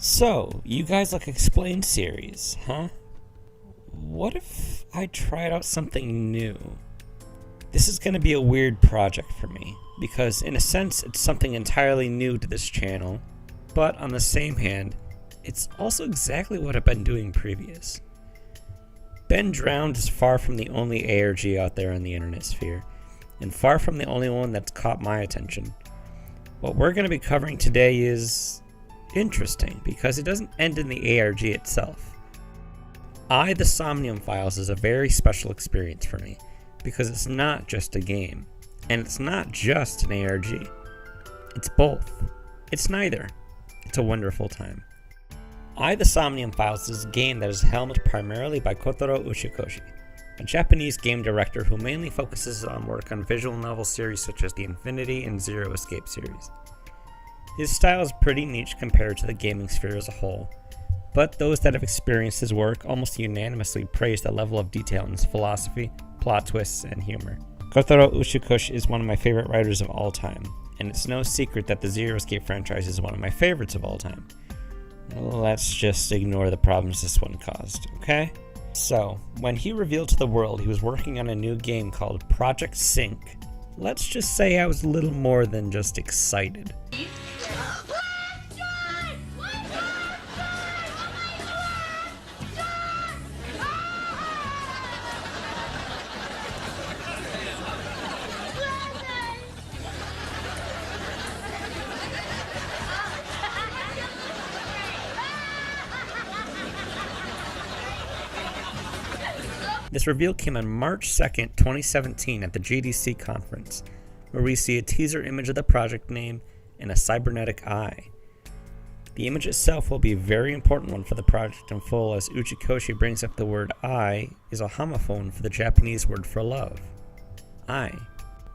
So, you guys like Explained series, huh? What if I tried out something new? This is going to be a weird project for me, because in a sense it's something entirely new to this channel, but on the same hand, it's also exactly what I've been doing previous. Been Drowned is far from the only ARG out there in the internet sphere, and far from the only one that's caught my attention. What we're going to be covering today is interesting, because it doesn't end in the ARG itself. The Somnium files is a very special experience for me, because it's not just a game, and it's not just an ARG. It's both. It's neither. It's a wonderful time. The Somnium files is a game that is helmed primarily by Kotaro Uchikoshi, a Japanese game director who mainly focuses on work on visual novel series such as the Infinity and Zero Escape series. His style is pretty niche compared to the gaming sphere as a whole, but those that have experienced his work almost unanimously praise the level of detail in his philosophy, plot twists, and humor. Kotaro Uchikoshi is one of my favorite writers of all time, and it's no secret that the Zero Escape franchise is one of my favorites of all time. Let's just ignore the problems this one caused, okay? So, when he revealed to the world he was working on a new game called Project Sync, let's just say I was a little more than just excited. This reveal came on March 2nd, 2017 at the GDC conference, where we see a teaser image of the project name and a cybernetic eye. The image itself will be a very important one for the project in full, as Uchikoshi brings up the word "I" is a homophone for the Japanese word for love. I.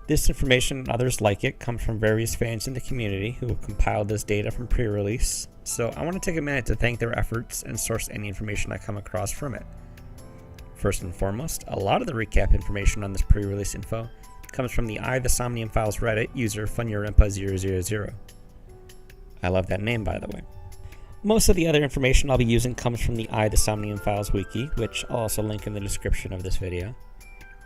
This information and others like it come from various fans in the community who have compiled this data from pre-release, so I want to take a minute to thank their efforts and source any information I come across from it. First and foremost, a lot of the recap information on this pre-release info comes from the The Somnium Files Reddit user Funyurimpa000. I love that name, by the way. Most of the other information I'll be using comes from the The Somnium Files wiki, which I'll also link in the description of this video.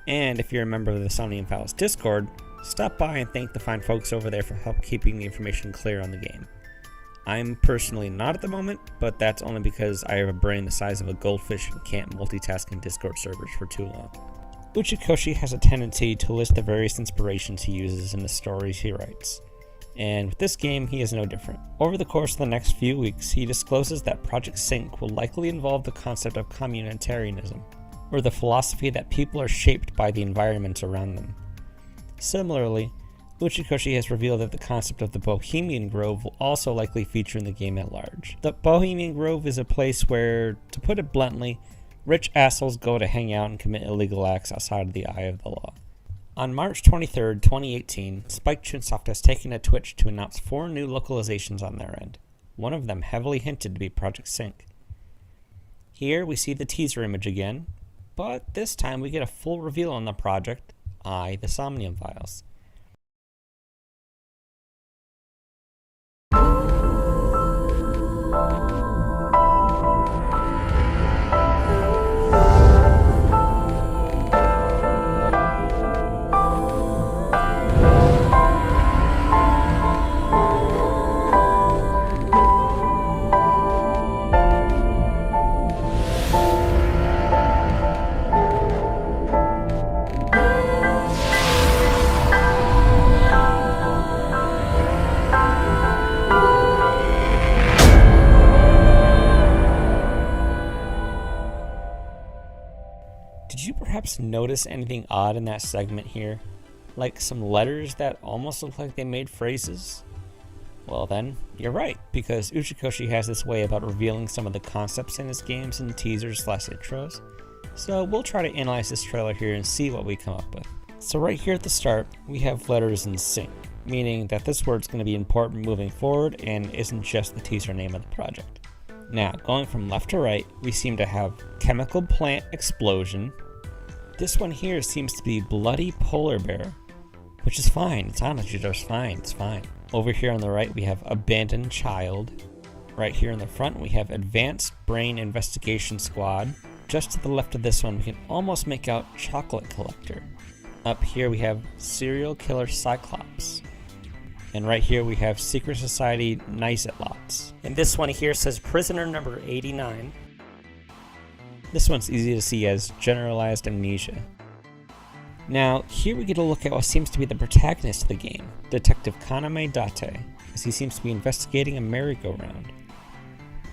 And if you're a member of the Somnium Files Discord, stop by and thank the fine folks over there for help keeping the information clear on the game. I'm personally not at the moment, but that's only because I have a brain the size of a goldfish and can't multitask in Discord servers for too long. Uchikoshi has a tendency to list the various inspirations he uses in the stories he writes, and with this game he is no different. Over the course of the next few weeks, he discloses that Project Sync will likely involve the concept of communitarianism, or the philosophy that people are shaped by the environments around them. Similarly, Uchikoshi has revealed that the concept of the Bohemian Grove will also likely feature in the game at large. The Bohemian Grove is a place where, to put it bluntly, rich assholes go to hang out and commit illegal acts outside of the eye of the law. On March 23rd, 2018, Spike Chunsoft has taken to Twitch to announce 4 new localizations on their end, one of them heavily hinted to be Project Sync. Here we see the teaser image again, but this time we get a full reveal on the project, The Somnium Files. Did you perhaps notice anything odd in that segment here? Like some letters that almost look like they made phrases? Well then, you're right, because Uchikoshi has this way about revealing some of the concepts in his games in teasers/intros. So we'll try to analyze this trailer here and see what we come up with. So right here at the start, we have letters in sync, meaning that this word's going to be important moving forward and isn't just the teaser name of the project. Now, going from left to right, we seem to have chemical plant explosion. This one here seems to be bloody polar bear, which is fine. It's honestly just fine. It's fine. Over here on the right, we have abandoned child. Right here in the front, we have Advanced Brain Investigation Squad. Just to the left of this one, we can almost make out Chocolate Collector. Up here we have Serial Killer Cyclops. And right here we have Secret Society Nice-It-Lots. And this one here says Prisoner number 89. This one's easy to see as Generalized Amnesia. Now, here we get a look at what seems to be the protagonist of the game, Detective Kaname Date, as he seems to be investigating a merry-go-round.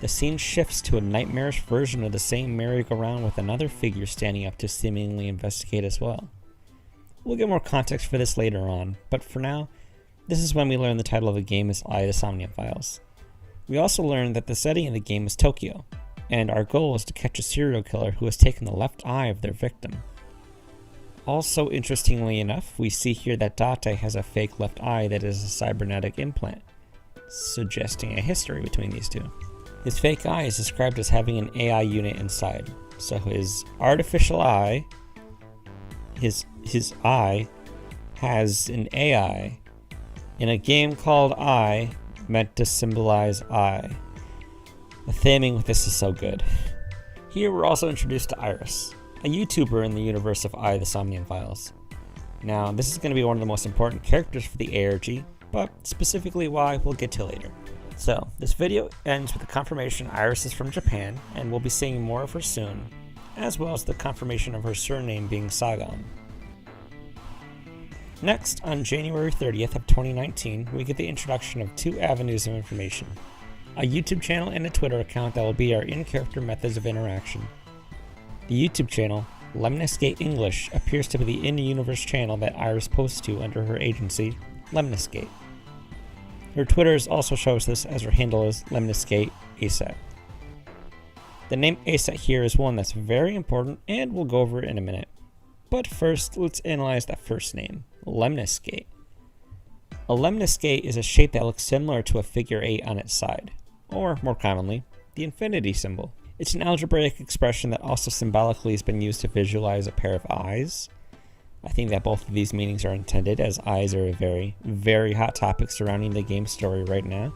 The scene shifts to a nightmarish version of the same merry-go-round with another figure standing up to seemingly investigate as well. We'll get more context for this later on, but for now, this is when we learn the title of the game is The Somnium Files. We also learn that the setting of the game is Tokyo, and our goal is to catch a serial killer who has taken the left eye of their victim. Also, interestingly enough, we see here that Date has a fake left eye that is a cybernetic implant, suggesting a history between these two. His fake eye is described as having an AI unit inside, so his artificial eye, his eye, has an AI in a game called I, meant to symbolize I. The theming with this is so good. Here we're also introduced to Iris, a YouTuber in the universe of The Somnium Files. Now, this is going to be one of the most important characters for the ARG, but specifically why we'll get to later. So, this video ends with the confirmation Iris is from Japan, and we'll be seeing more of her soon, as well as the confirmation of her surname being Saga. Next, on January 30th of 2019, we get the introduction of two avenues of information, a YouTube channel and a Twitter account that will be our in-character methods of interaction. The YouTube channel, Lemniscate English, appears to be the in-universe channel that Iris posts to under her agency, Lemniscate. Her Twitter also shows this as her handle is Lemniscate ASET. The name ASET here is one that's very important and we'll go over it in a minute. But first, let's analyze that first name, Lemniscate. A lemniscate is a shape that looks similar to a figure 8 on its side, or more commonly, the infinity symbol. It's an algebraic expression that also symbolically has been used to visualize a pair of eyes. I think that both of these meanings are intended, as eyes are a very, very hot topic surrounding the game's story right now.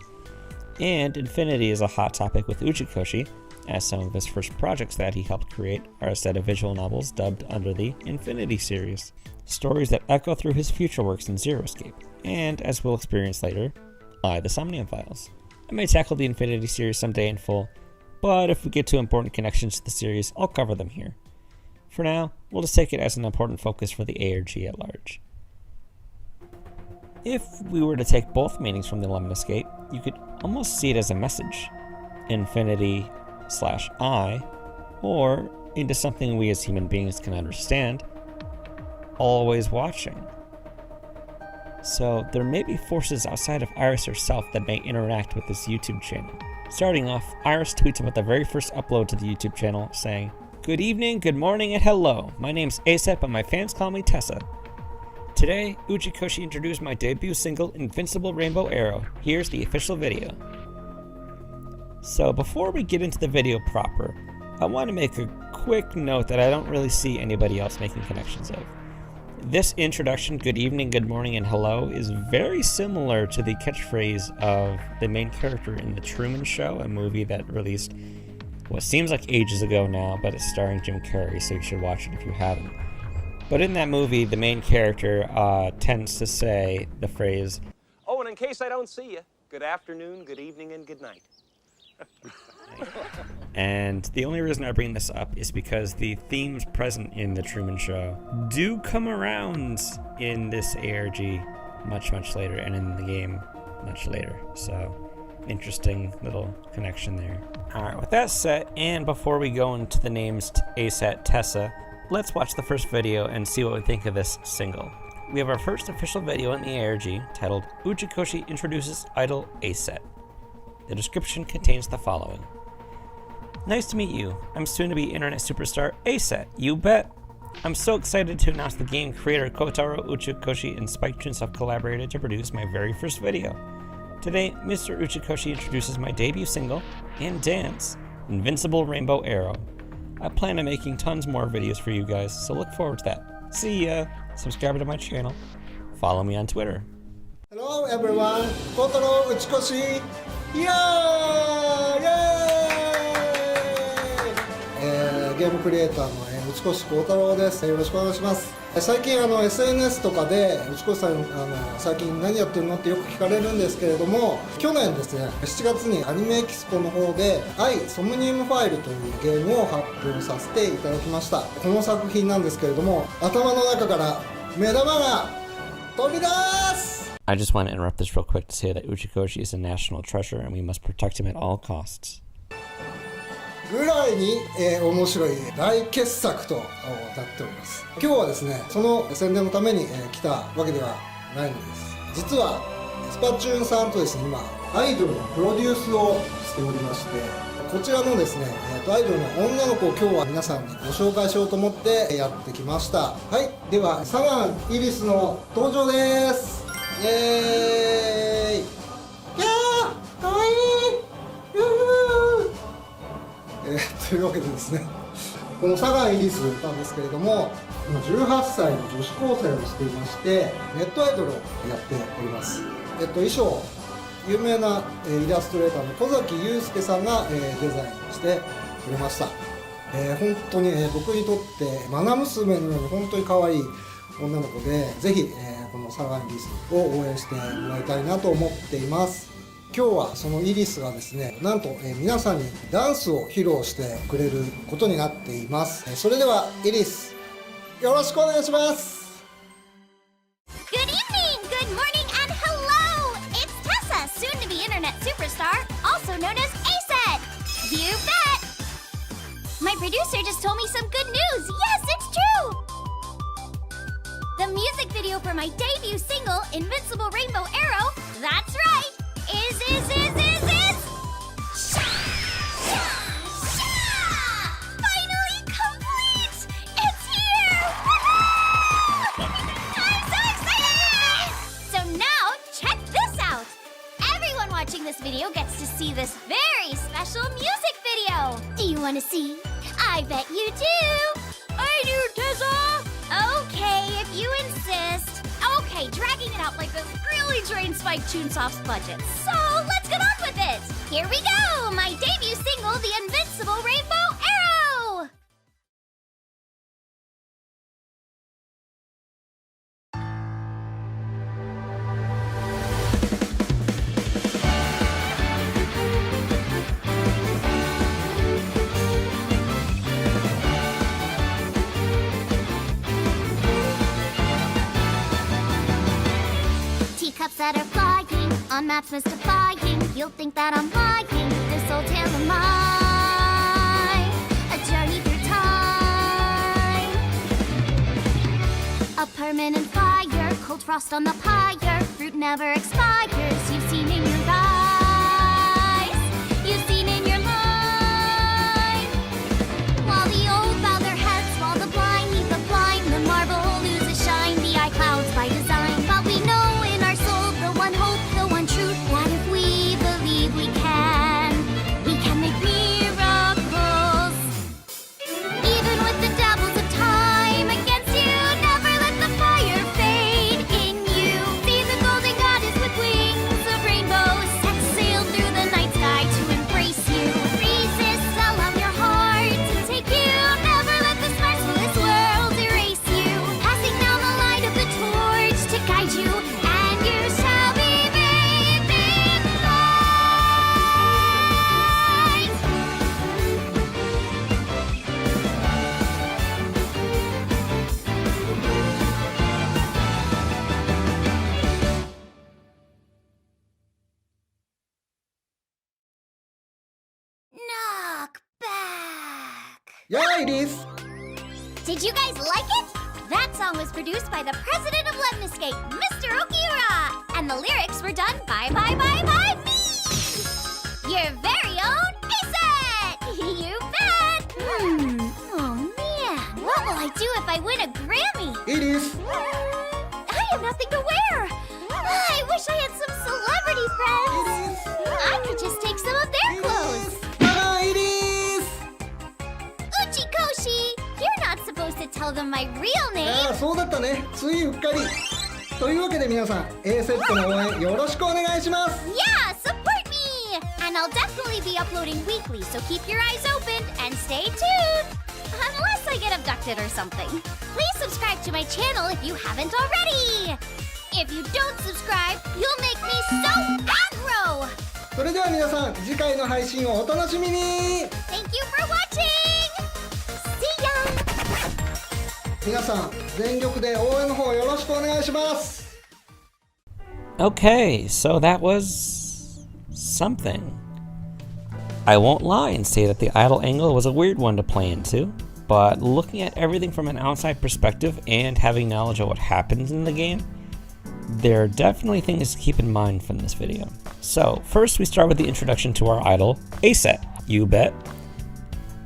And infinity is a hot topic with Uchikoshi, as some of his first projects that he helped create are a set of visual novels dubbed under the Infinity series, stories that echo through his future works in Zero Escape, and, as we'll experience later, The Somnium Files. I may tackle the Infinity series someday in full, but if we get to important connections to the series, I'll cover them here. For now, we'll just take it as an important focus for the ARG at large. If we were to take both meanings from the Lemniscate, you could almost see it as a message, infinity/I, or into something we as human beings can understand, always watching. So there may be forces outside of Iris herself that may interact with this YouTube channel. Starting off, Iris tweets about the very first upload to the YouTube channel saying, "Good evening, good morning, and hello. My name's ASET, but my fans call me Tessa. Today, Uchikoshi introduced my debut single, Invincible Rainbow Arrow. Here's the official video." So before we get into the video proper, I want to make a quick note that I don't really see anybody else making connections of. This introduction, good evening, good morning, and hello, is very similar to the catchphrase of the main character in The Truman Show, a movie that released what seems like ages ago now, but it's starring Jim Carrey, so you should watch it if you haven't. But in that movie, the main character tends to say the phrase, "Oh, and in case I don't see you, good afternoon, good evening, and good night." And the only reason I bring this up is because the themes present in The Truman Show do come around in this ARG much later, and in the game much later. So, interesting little connection there. Alright, with that said, and before we go into the names ASET, Tessa, let's watch the first video and see what we think of this single. We have our first official video in the ARG titled Uchikoshi Introduces Idol ASET. The description contains the following. "Nice to meet you. I'm soon-to-be internet superstar ASET, you bet. I'm so excited to announce the game creator Kotaro Uchikoshi and Spike Chunsoft have collaborated to produce my very first video. Today, Mr. Uchikoshi introduces my debut single and dance, Invincible Rainbow Arrow. I plan on making tons more videos for you guys, so look forward to that. See ya! Subscribe to my channel. Follow me on Twitter." Hello everyone, Kotaro Uchikoshi. Yo! ゲームクリエイターの、内越幸太郎です。よろしくお願いします。最近SNS とかで内越さん最近何やってるのってよく聞かれるんですけれども、去年ですね7月にアニメエキスポの方でソムニウムファイルというゲームを発表させていただきました。この作品なんですけれども、頭の中から目玉が飛び出す。 I just want to interrupt this real quick to say that Uchikoshi is a national treasure and we must protect him at all costs. ぐらいに、面白い大傑作となっております。今日はですねその宣伝のために、来たわけではないのです。実はスパチューンさんとですね今アイドルのプロデュースをしておりまして、こちらのですね、アイドルの女の子を今日は皆さんにご紹介しようと思ってやってきました。はい、ではサガンイリスの登場です。イエーイ。いやーかわいい。というわけでですね、このサガンイリスなんですけれども、今18歳の女子高生をしていまして、ネットアイドルをやっております。衣装、有名なイラストレーターの小崎祐介さんがデザインしてくれました。本当に僕にとって愛娘のように本当に可愛い女の子で、ぜひこのサガンイリスを応援してもらいたいなと思っています。今日はそのイリスがですね、なんと皆さんにダンスを披露してくれることになっています。それではイリスよろしくお願いします。 Good evening, good morning, and hello! It's Tessa, soon to be internet superstar, also known as ASET. You bet! My producer just told me some good news. Yes, it's true! The music video for my debut single, Invincible Rainbow Arrow, that's right, is finally complete! It's here! Woohoo! I'm so excited! So now, check this out! Everyone watching this video gets to see this very special music video! Do you want to see? I bet you do! I do, Tessa! Okay, if you insist. Okay, dragging it out like this really drains Spike Chunsoft's budget. So let's get on with it! Here we go! My debut single, The Invincible Rainbow Arrow! Teacups that are flying, on maps mystifying. You'll think that I'm lying, this old tale of mine. A journey through time. A permanent fire, cold frost on the pyre. Fruit never expires, you've seen in your eyes. You've seen in your life. While the old bow their heads, while the blind meet the blind, the marble loses shine, the eye clouds by design. But we know in our soul the one hope, the one truth, that if we believe we can make miracles. Even with the devils of time against you, never let the fire fade in you. See the golden goddess with wings of rainbows set sail through the night sky to embrace you. Resist, allow your heart to take you. Never let the sparks of this world erase you. Passing down the light of the torch to guide you, and you shall be bathed in light. Knock back. やあイリス。 Did you guys like it? That song was produced by the president of Lemniscate, Mr. Okiura, and the lyrics were done by me! Your very own ASET! You bet! Oh man, what will I do if I win a Grammy? イリス I have nothing to wear! I wish I had some celebrity friends! I could just take some of their clothes! サガンイリス。 Uchikoshi! You're not supposed to tell them my real ああ name! そうだったね、ついうっかり。というわけで皆さん A セットの応援よろしくお願いします。 Yeah, support me! And I'll definitely be uploading weekly, so keep your eyes open and stay tuned! Unless I get abducted or something. Please subscribe to my channel if you haven't already! If you don't subscribe, you'll make me so aggro! それでは皆さん、次回の配信をお楽しみに。 Thank you for watching! See ya! 皆さん、全力で応援の方よろしくお願いします。 Okay, so that was something. I won't lie and say that the idle angle was a weird one to play into, but looking at everything from an outside perspective and having knowledge of what happens in the game, there are definitely things to keep in mind from this video. So, first we start with the introduction to our idol, Aset, you bet.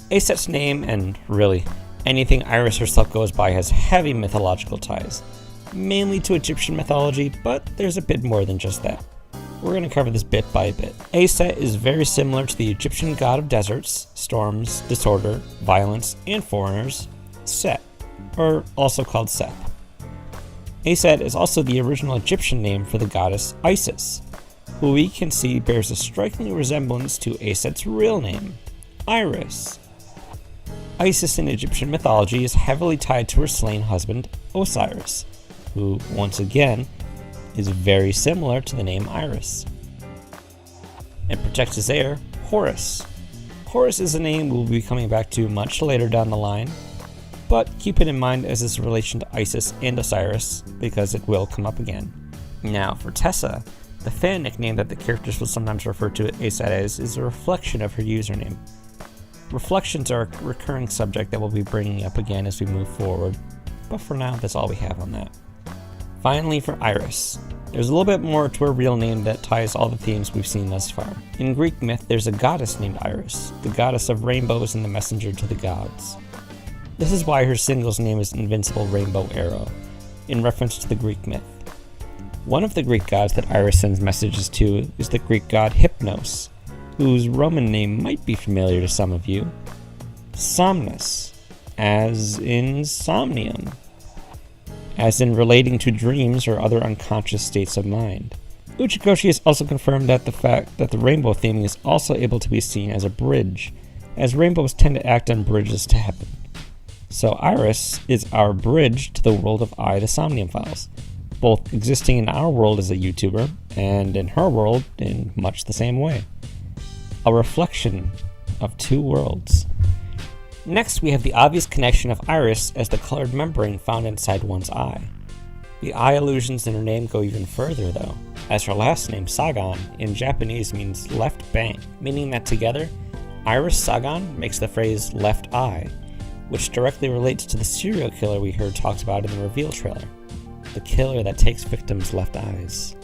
Aset's name, and really anything Iris herself goes by, has heavy mythological ties, mainly to Egyptian mythology, but there's a bit more than just that. We're going to cover this bit by bit. Aset is very similar to the Egyptian god of deserts, storms, disorder, violence, and foreigners, Set, or also called Seth. Aset is also the original Egyptian name for the goddess Isis, who we can see bears a striking resemblance to Aset's real name, Iris. Isis in Egyptian mythology is heavily tied to her slain husband, Osiris, who, once again, is very similar to the name Iris. And protects his heir, Horus. Horus is a name we'll be coming back to much later down the line, but keep it in mind as its relation to Isis and Osiris, because it will come up again. Now, for Tessa, the fan nickname that the characters will sometimes refer to Aset as is a reflection of her username. Reflections are a recurring subject that we'll be bringing up again as we move forward, but for now, that's all we have on that. Finally, for Iris, there's a little bit more to her real name that ties all the themes we've seen thus far. In Greek myth, there's a goddess named Iris, the goddess of rainbows and the messenger to the gods. This is why her singles name is Invincible Rainbow Arrow, in reference to the Greek myth. One of the Greek gods that Iris sends messages to is the Greek god Hypnos, whose Roman name might be familiar to some of you, Somnus, as in Somnium, as in relating to dreams or other unconscious states of mind. Uchikoshi has also confirmed that the fact that the rainbow theming is also able to be seen as a bridge, as rainbows tend to act on bridges to heaven. So Iris is our bridge to the world of I, the Somnium Files, both existing in our world as a YouTuber, and in her world in much the same way. A reflection of two worlds. Next, we have the obvious connection of Iris as the colored membrane found inside one's eye. The eye allusions in her name go even further though, as her last name, Sagan, in Japanese means left bank, meaning that together, Iris Sagan makes the phrase left eye, which directly relates to the serial killer we heard talked about in the reveal trailer, the killer that takes victims' left eyes.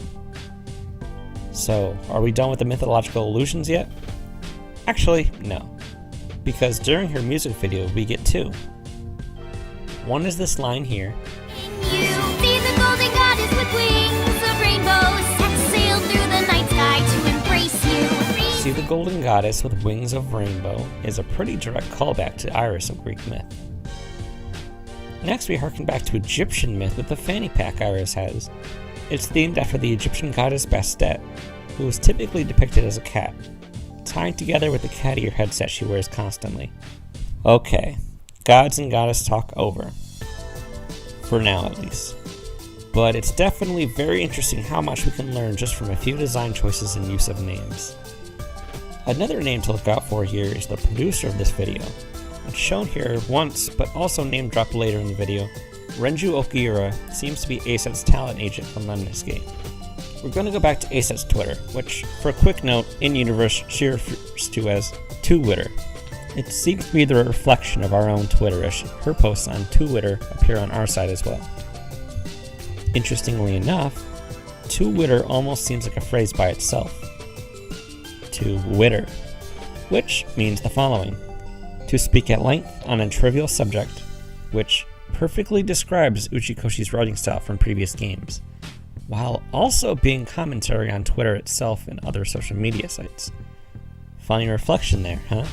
So, are we done with the mythological allusions yet? Actually, no. Because during her music video, we get two. One is this line here. You see the golden goddess with wings of rainbows, set sail through the night sky to embrace you. See the golden goddess with wings of rainbow is a pretty direct callback to Iris of Greek myth. Next, we harken back to Egyptian myth with the fanny pack Iris has. It's themed after the Egyptian goddess Bastet, who is typically depicted as a cat, tying together with the cat ear headset she wears constantly. Okay, gods and goddess talk over. For now, at least. But it's definitely very interesting how much we can learn just from a few design choices and use of names. Another name to look out for here is the producer of this video. It's shown here once, but also name dropped later in the video. Renju Okiura seems to be Aset's talent agent from Lemniscate. We're going to go back to Aset's Twitter, which, for a quick note, in-universe she refers to as Twitter. It seems to be the reflection of our own Twitter, as her posts on Twitter appear on our side as well. Interestingly enough, Twitter almost seems like a phrase by itself. Twitter, which means the following: to speak at length on a trivial subject, which perfectly describes Uchikoshi's writing style from previous games, while also being commentary on Twitter itself and other social media sites. Funny reflection there, huh?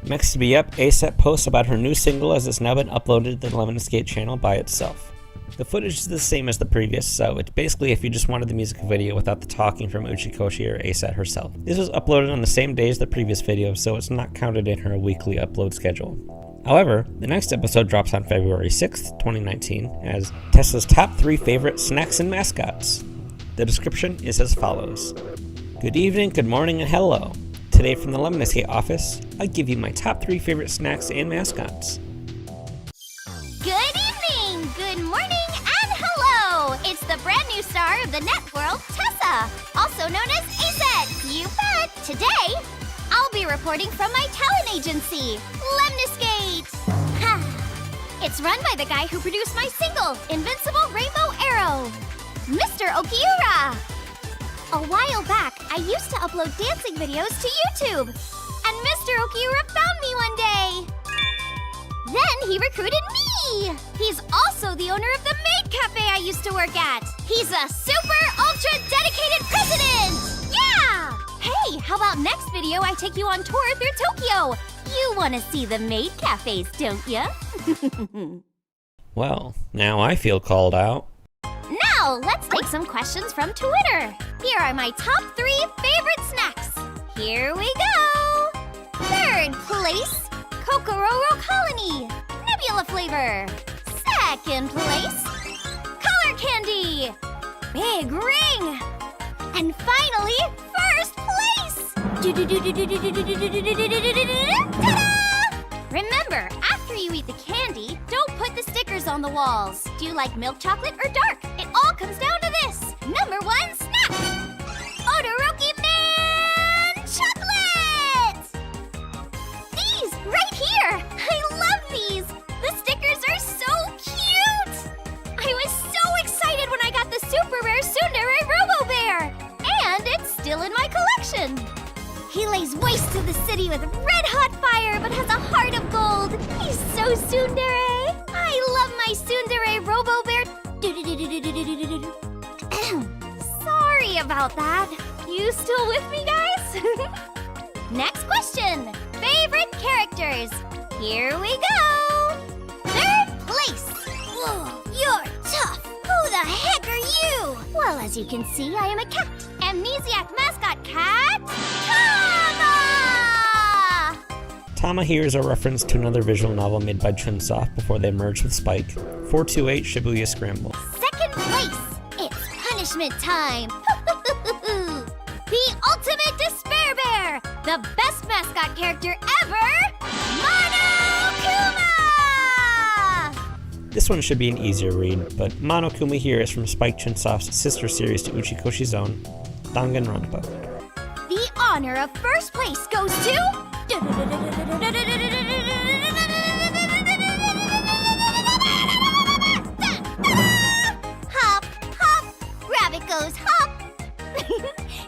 Next to be up, Aset posts about her new single as it's now been uploaded to the Lemniscate channel by itself. The footage is the same as the previous, so it's basically if you just wanted the music video without the talking from Uchikoshi or Aset herself. This was uploaded on the same day as the previous video, so it's not counted in her weekly upload schedule. However, the next episode drops on February 6th, 2019, as Tessa's top 3 favorite snacks and mascots. The description is as follows. Good evening, good morning, and hello. Today from the Lemniscate office, I give you my top 3 favorite snacks and mascots. Good evening, good morning, and hello! It's the brand new star of the net world, Tessa, also known as AZ. You bet! Today, I'll be reporting from my talent agency, Lemniscate. It's run by the guy who produced my single, Invincible Rainbow Arrow, Mr. Okiura. A while back, I used to upload dancing videos to YouTube, and Mr. Okiura found me one day. Then he recruited me! He's also the owner of the maid cafe I used to work at. He's a super ultra dedicated president! Yeah! Hey, how about next video I take you on tour through Tokyo? You want to see the maid cafes, don't ya? Well, now I feel called out. Now, let's take some questions from Twitter. Here are my top 3 favorite snacks. Here we go! 3rd place, Kokororo Colony, Nebula flavor. 2nd place, Color Candy, Big Ring. And finally, 1st place! Ta-da! Remember, after you eat the candy, don't put the stickers on the walls. Do you like milk chocolate or dark? It all comes down to this. Number 1 snack! Odoroki Man Chocolate! These, right here! I love these! The stickers are so cute! I was so excited when I got the super rare Tsundere Robo Bear! And it's still in my collection! He lays waste to the city with red-hot fire, but has a heart of gold. He's so tsundere. I love my tsundere Robo Bear. Sorry about that. You still with me, guys? Next question. Favorite characters. Here we go. 3rd place. Whoa, you're tough. Who the heck are you? Well, as you can see, I am a cat. Amnesiac mascot cat, Tama! Tama here is a reference to another visual novel made by Chunsoft before they merged with Spike, 428 Shibuya Scramble. 2nd place, it's punishment time. The ultimate despair bear, the best mascot character ever, Monokuma! This one should be an easier read, but Monokuma here is from Spike Chunsoft's sister series to Uchikoshi's own, Danganronpa. The honor of 1st place goes to... Hop, hop, rabbit goes hop.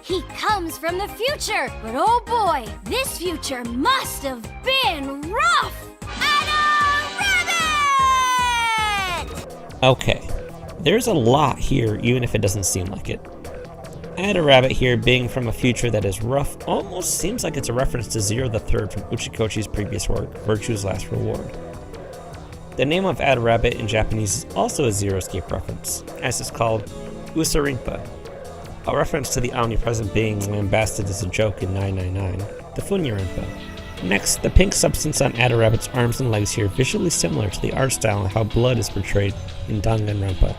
He comes from the future, but oh boy, this future must have been rough. Okay, there's a lot here even if it doesn't seem like it. Add a Rabbit here being from a future that is rough almost seems like it's a reference to Zero the Third from Uchikoshi's previous work, Virtue's Last Reward. The name of Add a Rabbit in Japanese is also a Zero Escape reference, as it's called Usarinpa, a reference to the omnipresent being lambasted as a joke in 999, the Funyarinpa. Next, the pink substance on Add a Rabbit's arms and legs here visually similar to the art style and how blood is portrayed in Danganronpa,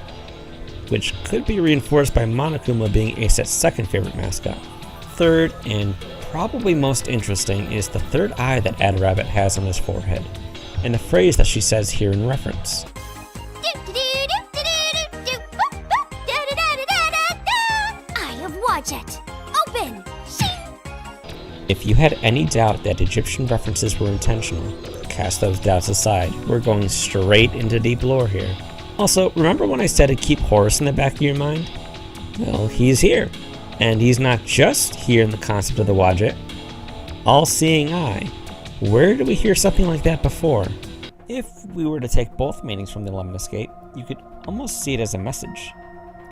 which could be reinforced by Monokuma being Ace's 2nd favorite mascot. 3rd, and probably most interesting, is the 3rd eye that Add a Rabbit has on his forehead, and the phrase that she says here in reference. Eye of Wadjet, open! If you had any doubt that Egyptian references were intentional, cast those doubts aside. We're going straight into deep lore here. Also, remember when I said to keep Horus in the back of your mind? Well, he's here. And he's not just here in the concept of the Wadjet. All-seeing eye. Where did we hear something like that before? If we were to take both meanings from the Lemniscate, you could almost see it as a message.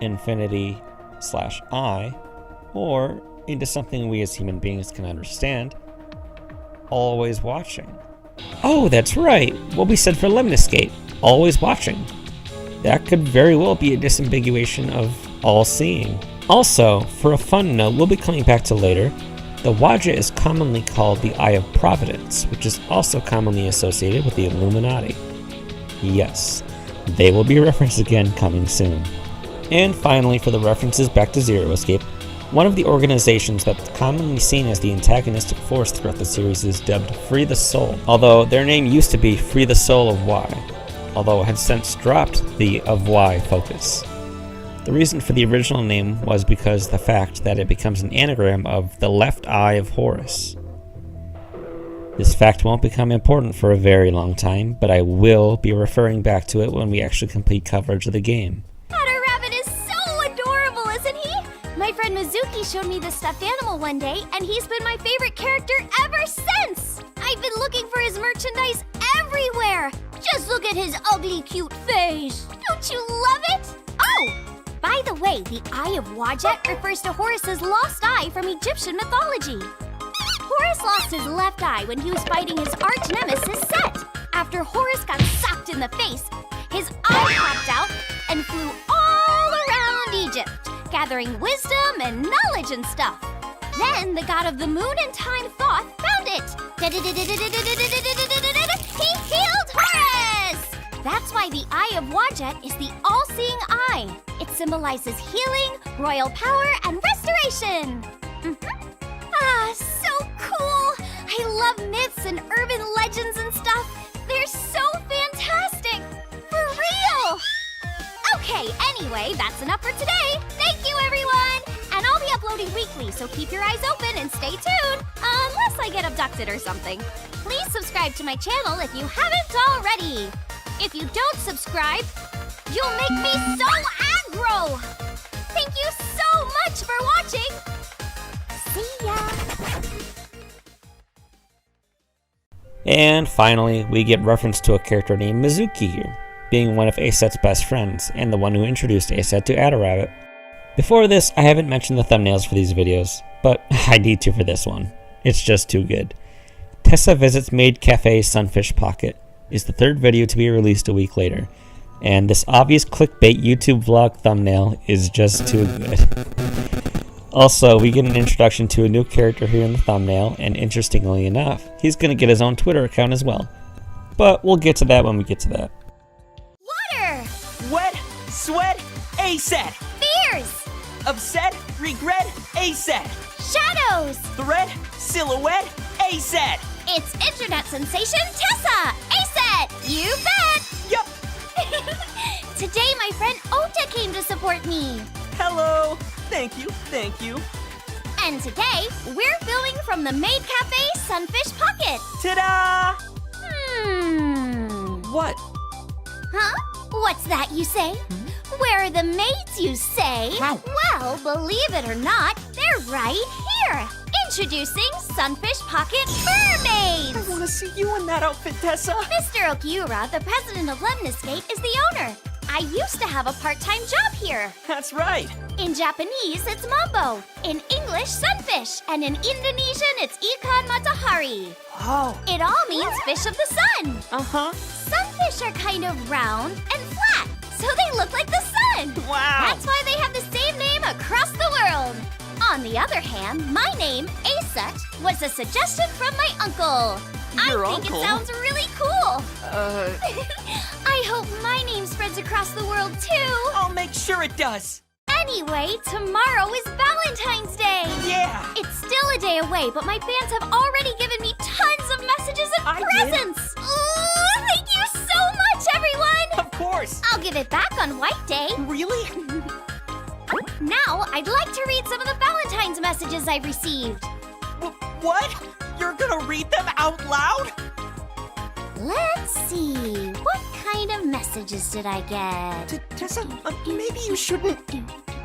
Infinity/I, or into something we as human beings can understand. Always watching. Oh, that's right! What we said for Lemniscate. Always watching. That could very well be a disambiguation of all-seeing. Also, for a fun note we'll be coming back to later, the Wadjet is commonly called the Eye of Providence, which is also commonly associated with the Illuminati. Yes, they will be referenced again coming soon. And finally, for the references back to Zero Escape, one of the organizations that's commonly seen as the antagonistic force throughout the series is dubbed Free the Soul, although their name used to be Free the Soul of Y, although it has since dropped the of Y focus. The reason for the original name was because the fact that it becomes an anagram of the left eye of Horus. This fact won't become important for a very long time, but I will be referring back to it when we actually complete coverage of the game. Hatter Rabbit is so adorable, isn't he? My friend Mizuki showed me this stuffed animal one day, and he's been my favorite character ever since! I've been looking for his merchandise everywhere! Just look at his ugly, cute face! Don't you love it? Oh! By the way, the Eye of Wadjet refers to Horus's lost eye from Egyptian mythology. Horus lost his left eye when he was fighting his arch nemesis Set. After Horus got socked in the face, his eye popped out and flew all around Egypt, gathering wisdom and knowledge and stuff. Then the god of the moon and time Thoth found it. He healed Horus! That's why the Eye of Wadjet is the all-seeing eye. It symbolizes healing, royal power, and restoration. Ah, so cool! I love myths and urban legends and stuff. They're so fantastic! For real! Okay, anyway, that's enough for today. Thank you, everyone! And I'll be uploading weekly, so keep your eyes open and stay tuned, unless I get abducted or something. Please subscribe to my channel if you haven't already. If you don't subscribe, you'll make me so aggro! Thank you so much for watching! See ya! And finally, we get reference to a character named Mizuki here, being one of Aset's best friends, and the one who introduced Aset to Hatter Rabbit. Before this, I haven't mentioned the thumbnails for these videos, but I need to for this one. It's just too good. Tessa Visits Maid Cafe Sunfish Pocket is the third video to be released a week later, and this obvious clickbait YouTube vlog thumbnail is just too good. Also, we get an introduction to a new character here in the thumbnail, and interestingly enough, he's going to get his own Twitter account as well. But we'll get to that when we get to that. Water! Wet, sweat, Aset. Fears! Upset, regret, Aset. Shadows! Threat, silhouette, Aset. It's internet sensation Tessa! Aset! You bet! Yup. Today my friend Ota came to support me. Hello. Thank you, thank you. And today, we're filming from the Maid Cafe Sunfish Pocket. Ta-da! What? Huh? What's that you say? Where are the maids, you say? How? Well, believe it or not, they're right here. Introducing Sunfish Pocket Mermaids. I want to see you in that outfit, Tessa. Mr. Okiura, the president of Lemniscate, is the owner. I used to have a part-time job here. That's right. In Japanese, it's Mambo. In English, Sunfish. And in Indonesian, it's Ikan Matahari. Oh. It all means fish of the sun. Uh-huh. Sunfish are kind of round and flat, so they look like the sun. Wow. That's why they have the same name across the world. On the other hand, my name, Aset, was a suggestion from my uncle. Your I think uncle? it sounds really cool. I hope my name spreads across the world too. I'll make sure it does. Anyway, tomorrow is Valentine's Day. Yeah. It's still a day away, but my fans have already given me tons of messages and I did. presents. Ooh, thank you so much, everyone. Of course. I'll give it back on White Day. Really? Now, I'd like to read some of the Valentine's messages I've received. What? You're gonna read them out loud? Let's see, what kind of messages did I get? Tessa, maybe you shouldn't.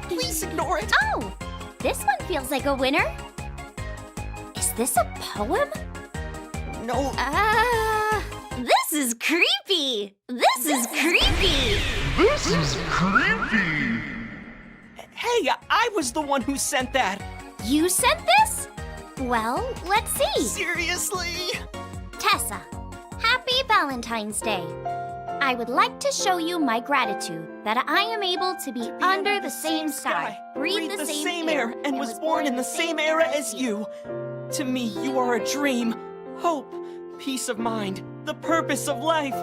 Please ignore it. Oh, this one feels like a winner. Is this a poem? No. This is creepy. This is creepy. Hey, I was the one who sent that. You sent this? Well, let's see. Seriously? Tessa, happy Valentine's Day. I would like to show you my gratitude that I am able to be under the same sky, breathe the same air, and was born in the same era as you. To me, you are a dream, hope, peace of mind, the purpose of life.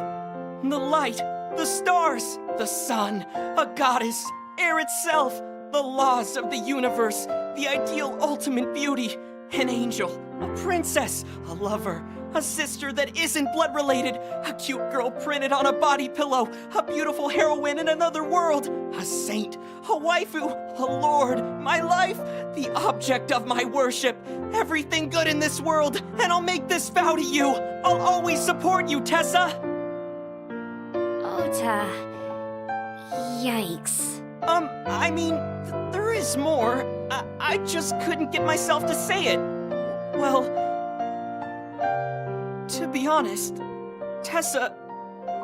The light, the stars, the sun, a goddess, air itself, the laws of the universe, the ideal ultimate beauty, an angel, a princess, a lover, a sister that isn't blood related, a cute girl printed on a body pillow, a beautiful heroine in another world, a saint, a waifu, a lord, my life, the object of my worship, everything good in this world, and I'll make this vow to you. I'll always support you, Tessa. Ota. Yikes. I mean, there is more. I just couldn't get myself to say it. Well, to be honest, Tessa,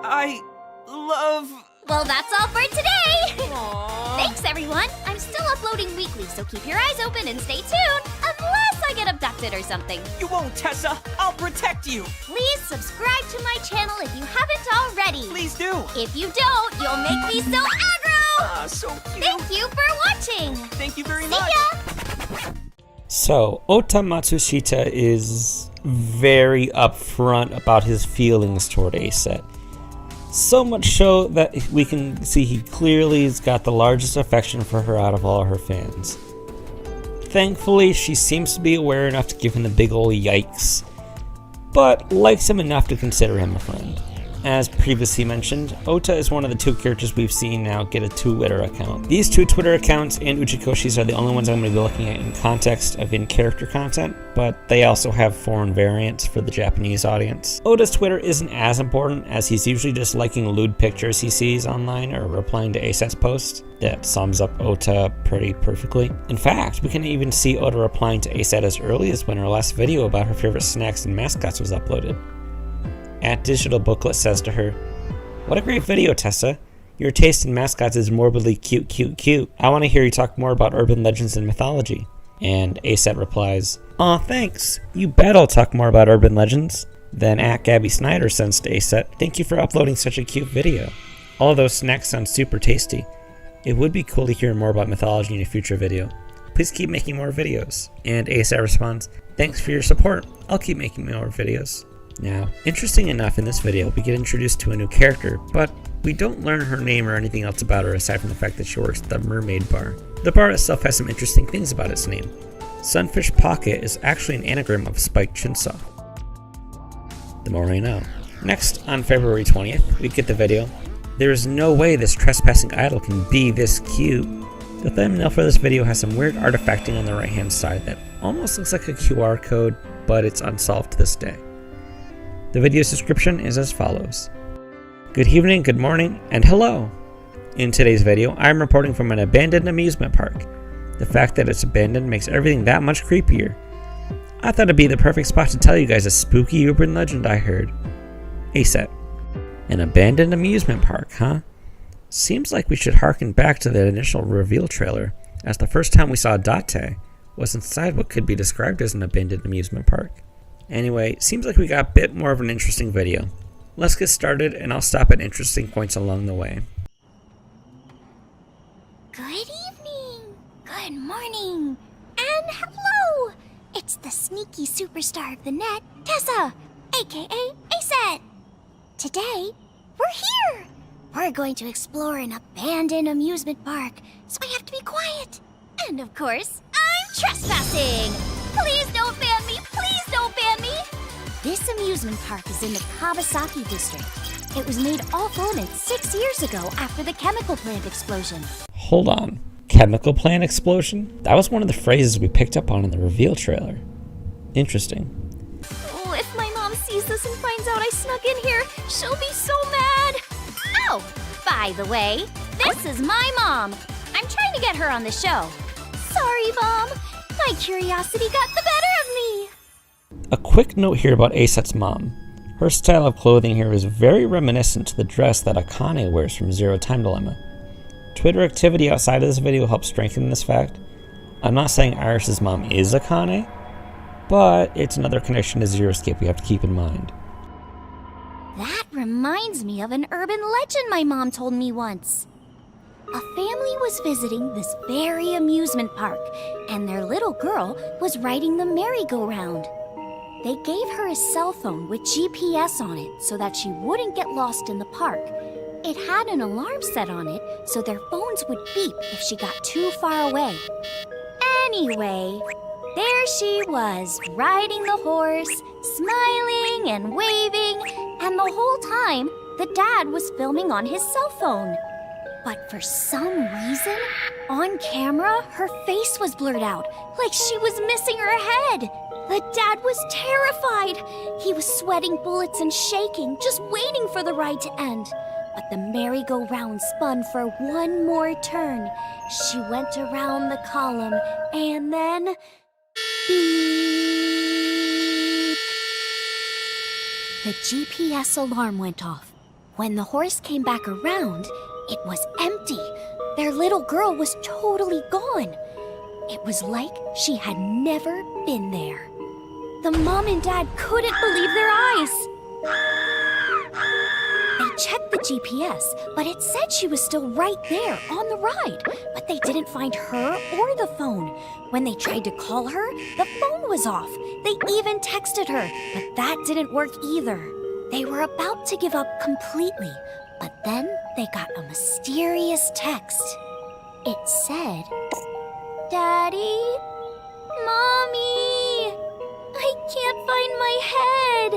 I love... Well, that's all for today! Aww. Thanks, everyone! I'm still uploading weekly, so keep your eyes open and stay tuned, unless I get abducted or something. You won't, Tessa. I'll protect you. Please subscribe to my channel if you haven't already. Please do. If you don't, you'll make me so aggro! So cute. Thank you for watching! Thank you very See much. ya! So, Ota Matsushita is very upfront about his feelings toward Aset. So much so that we can see he clearly has got the largest affection for her out of all her fans. Thankfully, she seems to be aware enough to give him the big ol' yikes, but likes him enough to consider him a friend. As previously mentioned, Ota is one of the two characters we've seen now get a Twitter account. These two Twitter accounts and Uchikoshi's are the only ones I'm going to be looking at in context of in-character content, but they also have foreign variants for the Japanese audience. Ota's Twitter isn't as important, as he's usually just liking lewd pictures he sees online or replying to Aset's posts. That sums up Ota pretty perfectly. In fact, we can even see Ota replying to Aset as early as when her last video about her favorite snacks and mascots was uploaded. At Digital Booklet says to her, "What a great video, Tessa. Your taste in mascots is morbidly cute, cute, cute. I want to hear you talk more about urban legends and mythology." And Aset replies, "Aw, thanks. You bet I'll talk more about urban legends." Then at Gabby Snyder sends to Aset, "Thank you for uploading such a cute video. All of those snacks sound super tasty. It would be cool to hear more about mythology in a future video. Please keep making more videos." And Aset responds, "Thanks for your support. I'll keep making more videos." Now, interesting enough, in this video we get introduced to a new character, but we don't learn her name or anything else about her aside from the fact that she works at the Mermaid Bar. The bar itself has some interesting things about its name. Sunfish Pocket is actually an anagram of Spiked Chinsaw. The more I know. Next, on February 20th, we get the video. There is no way this trespassing idol can be this cute. The thumbnail for this video has some weird artifacting on the right hand side that almost looks like a QR code, but it's unsolved to this day. The video's description is as follows. Good evening, good morning, and hello! In today's video, I'm reporting from an abandoned amusement park. The fact that it's abandoned makes everything that much creepier. I thought it'd be the perfect spot to tell you guys a spooky urban legend I heard. Aset. An abandoned amusement park, huh? Seems like we should harken back to the initial reveal trailer, as the first time we saw Date was inside what could be described as an abandoned amusement park. Anyway, seems like we got a bit more of an interesting video. Let's get started, and I'll stop at interesting points along the way. Good evening, good morning, and hello! It's the sneaky superstar of the net, Tessa, aka Aset. Today, we're here. We're going to explore an abandoned amusement park, so I have to be quiet. And of course, I'm trespassing! Please don't ban me! Please don't ban me! This amusement park is in the Kawasaki district. It was made all permanent 6 years ago after the chemical plant explosion. Hold on. Chemical plant explosion? That was one of the phrases we picked up on in the reveal trailer. Interesting. Oh, if my mom sees this and finds out I snuck in here, she'll be so mad! Oh, by the way, this is my mom. I'm trying to get her on the show. Sorry, Mom. My curiosity got the better of me. A quick note here about Aset's mom. Her style of clothing here is very reminiscent to the dress that Akane wears from Zero Time Dilemma. Twitter activity outside of this video helps strengthen this fact. I'm not saying Iris's mom is Akane, but it's another connection to Zero Escape we have to keep in mind. That reminds me of an urban legend my mom told me once. A family was visiting this very amusement park, and their little girl was riding the merry-go-round. They gave her a cell phone with GPS on it so that she wouldn't get lost in the park. It had an alarm set on it so their phones would beep if she got too far away. Anyway, there she was, riding the horse, smiling and waving, and the whole time, the dad was filming on his cell phone. But for some reason, on camera, her face was blurred out, like she was missing her head. The dad was terrified. He was sweating bullets and shaking, just waiting for the ride to end. But the merry-go-round spun for one more turn. She went around the column, and then... beep! The GPS alarm went off. When the horse came back around, it was empty. Their little girl was totally gone. It was like she had never been there. The mom and dad couldn't believe their eyes. They checked the GPS, but it said she was still right there on the ride. But they didn't find her or the phone. When they tried to call her, the phone was off. They even texted her, but that didn't work either. They were about to give up completely, but then they got a mysterious text. It said, "Daddy? Mommy? I can't find my head."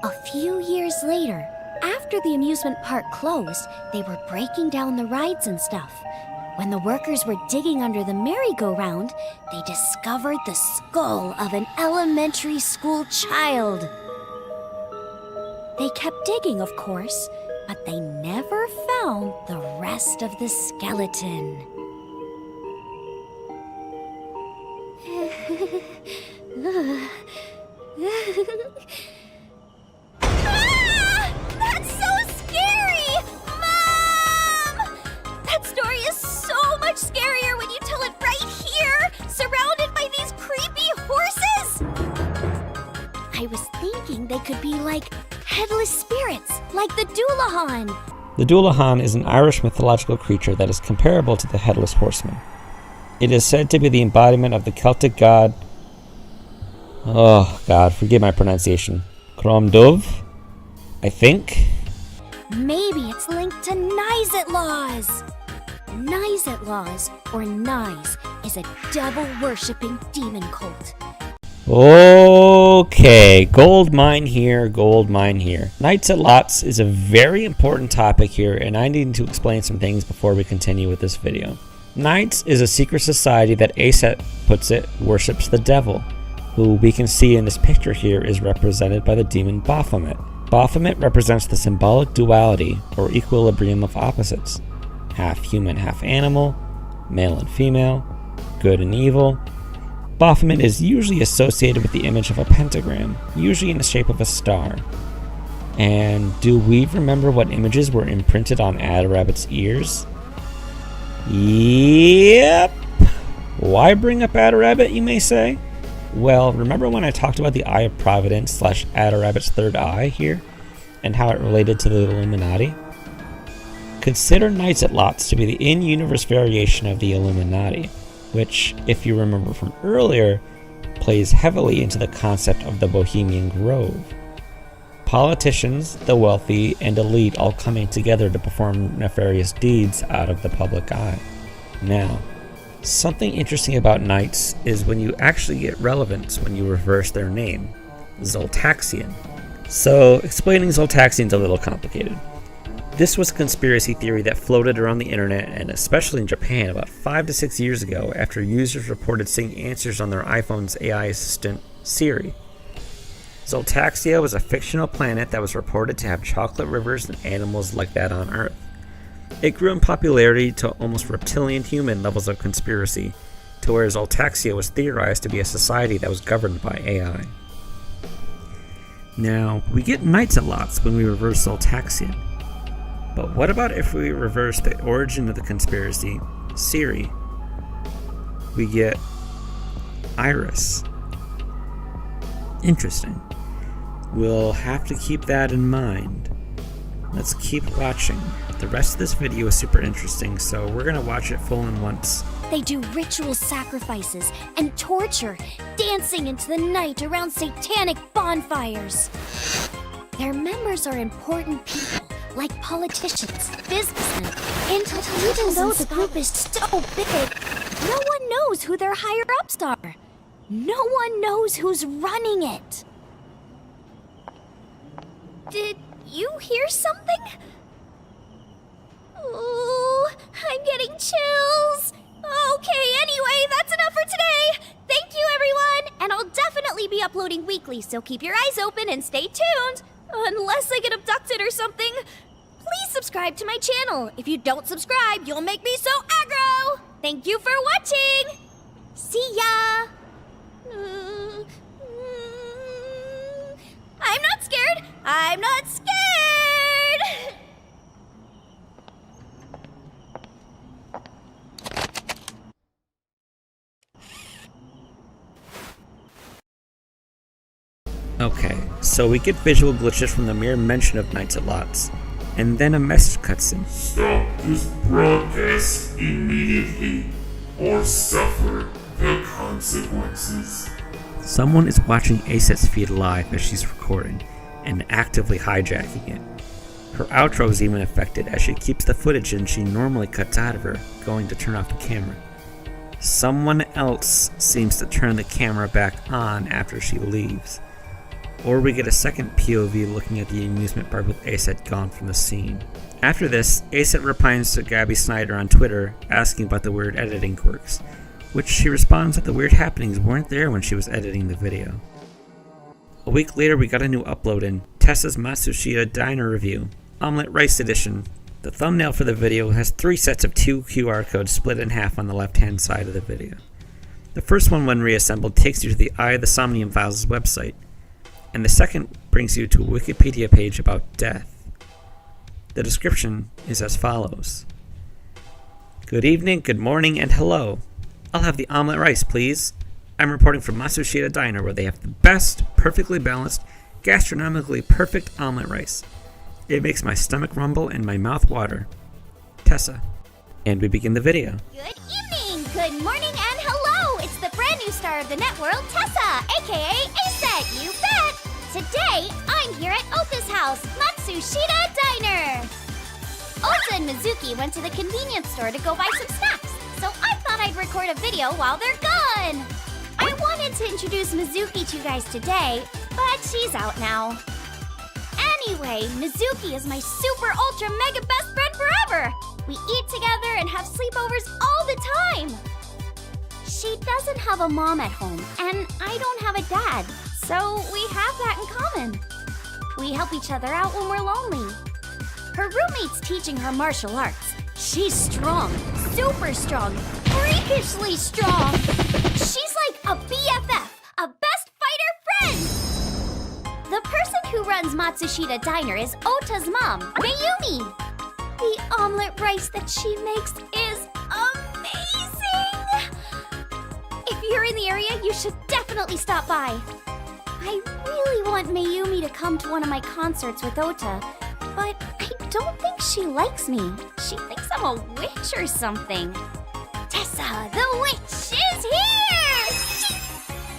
A few years later, after the amusement park closed, they were breaking down the rides and stuff. When the workers were digging under the merry-go-round, they discovered the skull of an elementary school child. They kept digging, of course, but they never found the rest of the skeleton. Ah! That's so scary! Mom! That story is so much scarier when you tell it right here, surrounded by these creepy horses! I was thinking they could be like headless spirits, like the Doulahan. The Doulahan is an Irish mythological creature that is comparable to the Headless Horseman. It is said to be the embodiment of the Celtic god... oh god, forgive my pronunciation. Crom Dubh, I think? Maybe it's linked to Nyzet-Laws. Nyzet-Laws, or Nyz, is a devil-worshipping demon cult. Okay, gold mine here, gold mine here. Knights at Lots is a very important topic here, and I need to explain some things before we continue with this video. Knights is a secret society that Aset puts it worships the devil, who we can see in this picture here is represented by the demon Baphomet. Baphomet represents the symbolic duality, or equilibrium of opposites. Half human, half animal, male and female, good and evil. Baphomet is usually associated with the image of a pentagram, usually in the shape of a star. And do we remember what images were imprinted on Adarabbit's ears? Yep! Why bring up Adarabbit, you may say? Well, remember when I talked about the Eye of Providence / Adarabbit's third eye here, and how it related to the Illuminati? Consider Knights at Lots to be the in-universe variation of the Illuminati, which, if you remember from earlier, plays heavily into the concept of the Bohemian Grove. Politicians, the wealthy, and elite all coming together to perform nefarious deeds out of the public eye. Now, something interesting about Knights is when you actually get relevance when you reverse their name, Zoltaxian. So, explaining Zoltaxian is a little complicated. This was a conspiracy theory that floated around the internet, and especially in Japan, about 5 to 6 years ago after users reported seeing answers on their iPhone's AI assistant, Siri. Zoltaxia was a fictional planet that was reported to have chocolate rivers and animals like that on Earth. It grew in popularity to almost reptilian human levels of conspiracy, to where Zoltaxia was theorized to be a society that was governed by AI. Now, we get Knights at Lots when we reverse Zoltaxian. But what about if we reverse the origin of the conspiracy, Siri? We get Iris. Interesting. We'll have to keep that in mind. Let's keep watching. The rest of this video is super interesting, so we're gonna watch it full and once. They do ritual sacrifices and torture, dancing into the night around satanic bonfires. Their members are important people, like politicians, businessmen, and even though the group is so big, no one knows who their higher-ups are. No one knows who's running it. Did you hear something? Ooh, I'm getting chills. Okay, anyway, that's enough for today. Thank you, everyone. And I'll definitely be uploading weekly, so keep your eyes open and stay tuned. Unless I get abducted or something. Please subscribe to my channel. If you don't subscribe, you'll make me so aggro. Thank you for watching. See ya. I'm not scared. I'm not scared. Okay, so we get visual glitches from the mere mention of Knights at Lots, and then a message cuts in. Stop this broadcast immediately or suffer the consequences. Someone is watching Aset's feed live as she's recording, and actively hijacking it. Her outro is even affected as she keeps the footage and she normally cuts out of her, going to turn off the camera. Someone else seems to turn the camera back on after she leaves. Or we get a second POV looking at the amusement park with Aset gone from the scene. After this, Aset replies to Gabby Snyder on Twitter asking about the weird editing quirks, which she responds that the weird happenings weren't there when she was editing the video. A week later, we got a new upload in Tessa's Matsushita Diner Review, Omelette Rice Edition. The thumbnail for the video has 3 sets of 2 QR codes split in half on the left-hand side of the video. The first one, when reassembled, takes you to the Eye of the Somnium Files website, and the second brings you to a Wikipedia page about death. The description is as follows. Good evening, good morning, and hello. I'll have the omelette rice, please. I'm reporting from Matsushita Diner, where they have the best, perfectly balanced, gastronomically perfect omelette rice. It makes my stomach rumble and my mouth water. Tessa. And we begin the video. Good evening, good morning, and hello! It's the brand new star of the networld, Tessa, aka Aset, you bet! Today, I'm here at Oka's house, Matsushita Diner! Ota and Mizuki went to the convenience store to go buy some snacks, so I thought I'd record a video while they're gone! I wanted to introduce Mizuki to you guys today, but she's out now. Anyway, Mizuki is my super ultra mega best friend forever! We eat together and have sleepovers all the time! She doesn't have a mom at home, and I don't have a dad, so we have that in common. We help each other out when we're lonely. Her roommate's teaching her martial arts. She's strong, super strong, freakishly strong. She's like a BFF, a best fighter friend! The person who runs Matsushita Diner is Ota's mom, Mayumi. The omelette rice that she makes is amazing! If you're in the area, you should definitely stop by. I really want Mayumi to come to one of my concerts with Ota, but I don't think she likes me. She thinks I'm a witch or something. Tessa, the witch, is here!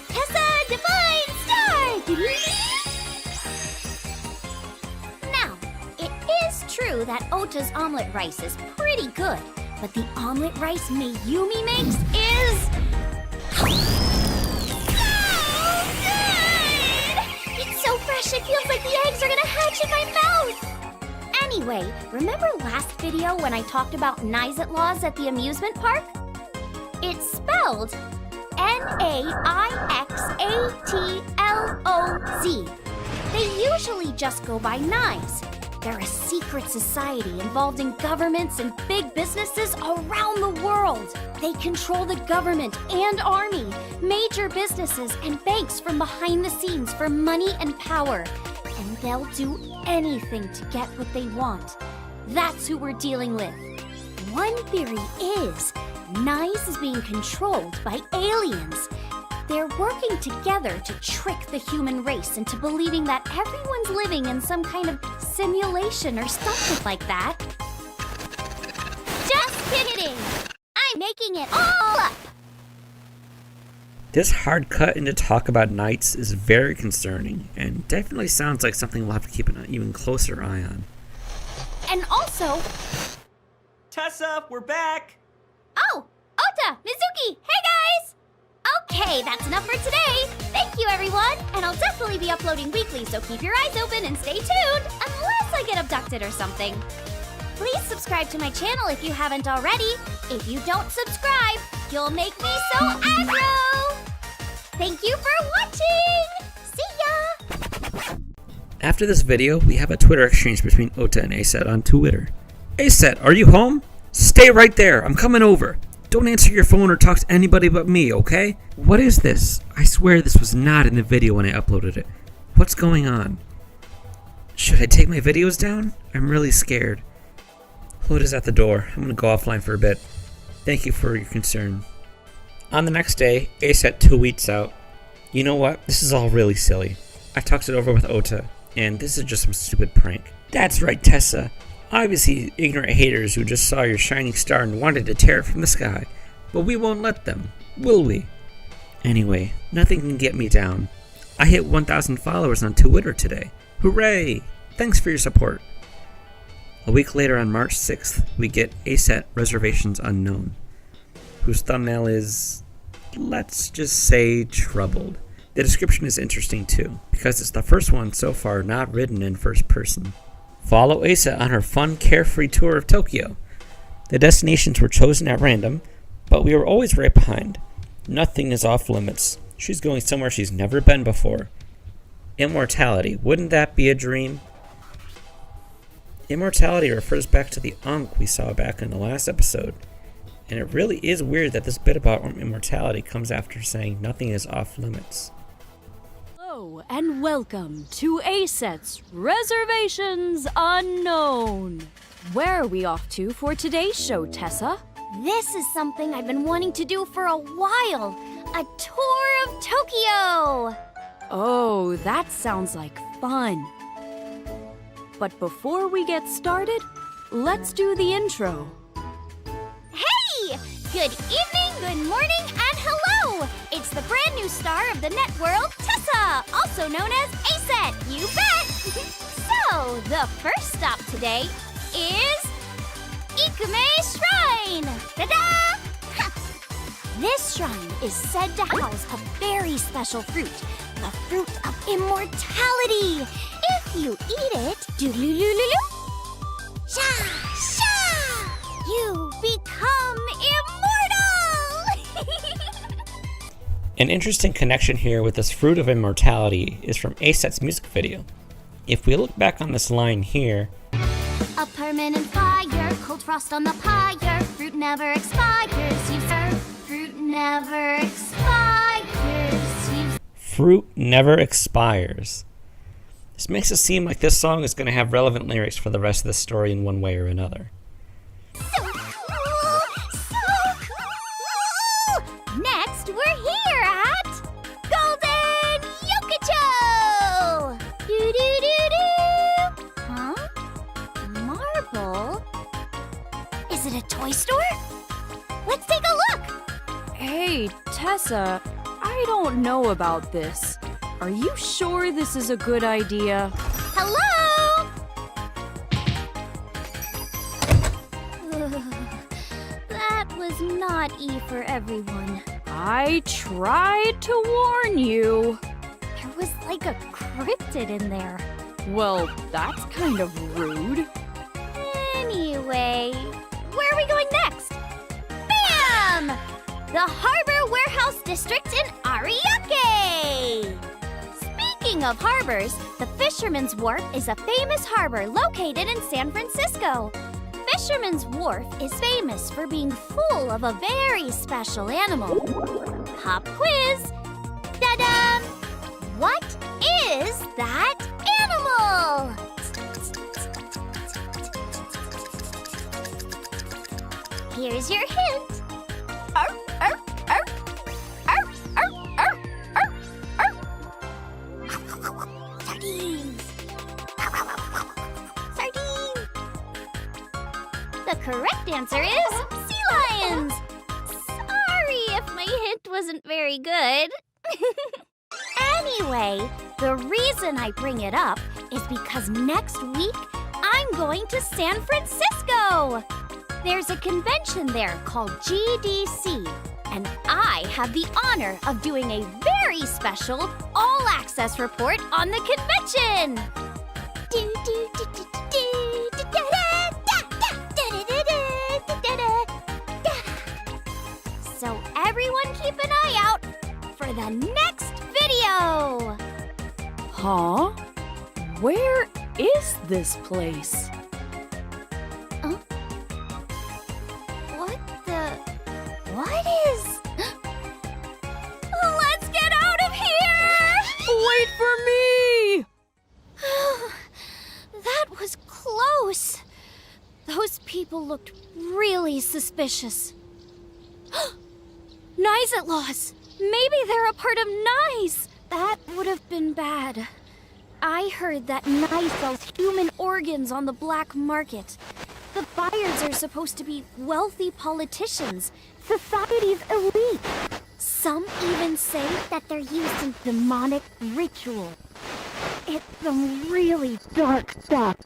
Tessa, divine star! Now, it is true that Ota's omelette rice is pretty good, but the omelette rice Mayumi makes is... so good! It's so fresh, it feels like the eggs are gonna hatch in my mouth! Anyway, remember last video when I talked about Knights Laws at the amusement park? It's spelled Naixatloz. They usually just go by Knights. They're a secret society involved in governments and big businesses around the world. They control the government and army, major businesses and banks from behind the scenes for money and power. And they'll do anything to get what they want. That's who we're dealing with. One theory is Nice is being controlled by aliens. They're working together to trick the human race into believing that everyone's living in some kind of simulation or something like that. Just kidding! I'm making it all up! This hard cut into talk about knights is very concerning, and definitely sounds like something we'll have to keep an even closer eye on. And also... Tessa, we're back! Oh! Ota! Mizuki! Hey guys! Okay, that's enough for today! Thank you everyone! And I'll definitely be uploading weekly, so keep your eyes open and stay tuned! Unless I get abducted or something. Please subscribe to my channel if you haven't already. If you don't subscribe, you'll make me so aggro! Thank you for watching! See ya! After this video, we have a Twitter exchange between Ota and Aset on Twitter. Aset, are you home? Stay right there, I'm coming over. Don't answer your phone or talk to anybody but me, okay? What is this? I swear this was not in the video when I uploaded it. What's going on? Should I take my videos down? I'm really scared. Ota's at the door. I'm gonna go offline for a bit. Thank you for your concern. On the next day, Aset tweets out, "You know what? This is all really silly. I talked it over with Ota, and this is just some stupid prank." That's right, Tessa. Obviously, ignorant haters who just saw your shining star and wanted to tear it from the sky. But we won't let them, will we? Anyway, nothing can get me down. I hit 1,000 followers on Twitter today. Hooray! Thanks for your support. A week later on March 6th, we get Aset Reservations Unknown, whose thumbnail is, let's just say, troubled. The description is interesting too, because it's the first one so far not written in first person. Follow Aset on her fun, carefree tour of Tokyo. The destinations were chosen at random, but we were always right behind. Nothing is off limits. She's going somewhere she's never been before. Immortality, wouldn't that be a dream? Immortality refers back to the Ankh we saw back in the last episode. And it really is weird that this bit about immortality comes after saying nothing is off limits. Hello and welcome to Aset's Reservations Unknown. Where are we off to for today's show, Tessa? This is something I've been wanting to do for a while. A tour of Tokyo! Oh, that sounds like fun. But before we get started, let's do the intro. Hey! Good evening, good morning, and hello! It's the brand new star of the net world, Tessa, also known as Aset, you bet! So, the first stop today is Ikume Shrine! Ta-da! This shrine is said to house a very special fruit, the fruit of immortality. If you eat it, doodle-loo-loo-loo, sha-sha, you become immortal! An interesting connection here with this fruit of immortality is from Aset's music video. If we look back on this line here, a permanent fire, cold frost on the pyre, fruit never expires, you serve, fruit never expires, you... Fruit never expires. This makes it seem like this song is going to have relevant lyrics for the rest of the story in one way or another. So cool! So cool! Next, we're here at Golden Yokocho! Doo-doo-doo-doo! Huh? Marble? Is it a toy store? Let's take a look! Hey, Tessa, I don't know about this. Are you sure this is a good idea? Hello? That was not E for everyone. I tried to warn you. There was like a cryptid in there. Well, that's kind of rude. Anyway, where are we going next? Bam! The Harbor Warehouse District in Ariake! Speaking of harbors, the Fisherman's Wharf is a famous harbor located in San Francisco. Fisherman's Wharf is famous for being full of a very special animal. Pop quiz! Ta-da! What is that animal? Here's your hint. Arf, arf, arf. Arf, arf, arf, arf, arf. Sardines. The correct answer is sea lions. Sorry if my hint wasn't very good. Anyway, the reason I bring it up is because next week I'm going to San Francisco. There's a convention there called GDC, and I have the honor of doing a very special all-access report on the convention. So everyone keep an eye out for the next video. Huh? Where is this place? What is... Let's get out of here! Wait for me! That was close. Those people looked really suspicious. Nice-at-laws! Maybe they're a part of Nice! That would have been bad. I heard that Nice sells human organs on the black market. The buyers are supposed to be wealthy politicians, society's elite. Some even say that they're used in demonic rituals. It's some really dark stuff.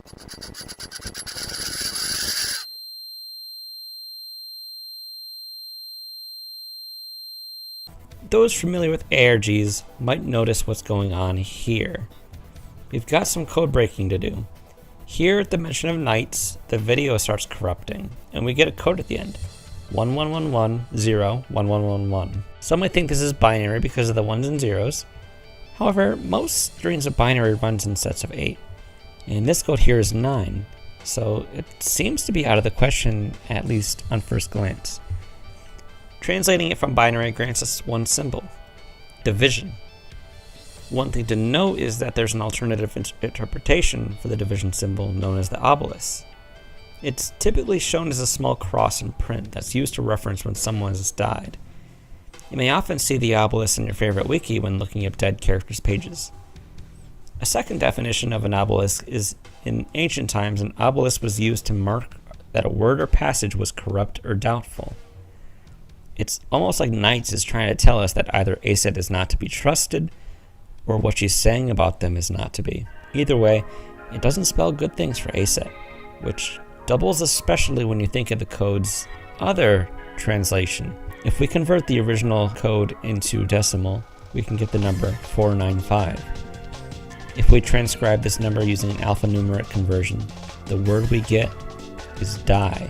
Those familiar with ARGs might notice what's going on here. We've got some code breaking to do. Here at the mention of knights, the video starts corrupting, and we get a code at the end. 1111-0-1111. Some might think this is binary because of the ones and zeros. However, most strings of binary runs in sets of 8. And this code here is 9, so it seems to be out of the question, at least on first glance. Translating it from binary grants us one symbol: division. One thing to note is that there's an alternative interpretation for the division symbol known as the obelisk. It's typically shown as a small cross in print that's used to reference when someone has died. You may often see the obelisk in your favorite wiki when looking at dead characters' pages. A second definition of an obelisk is in ancient times, an obelisk was used to mark that a word or passage was corrupt or doubtful. It's almost like Knights is trying to tell us that either Aset is not to be trusted, or what she's saying about them is not to be. Either way, it doesn't spell good things for Aset, which doubles especially when you think of the code's other translation. If we convert the original code into decimal, we can get the number 495. If we transcribe this number using an alphanumeric conversion, the word we get is die.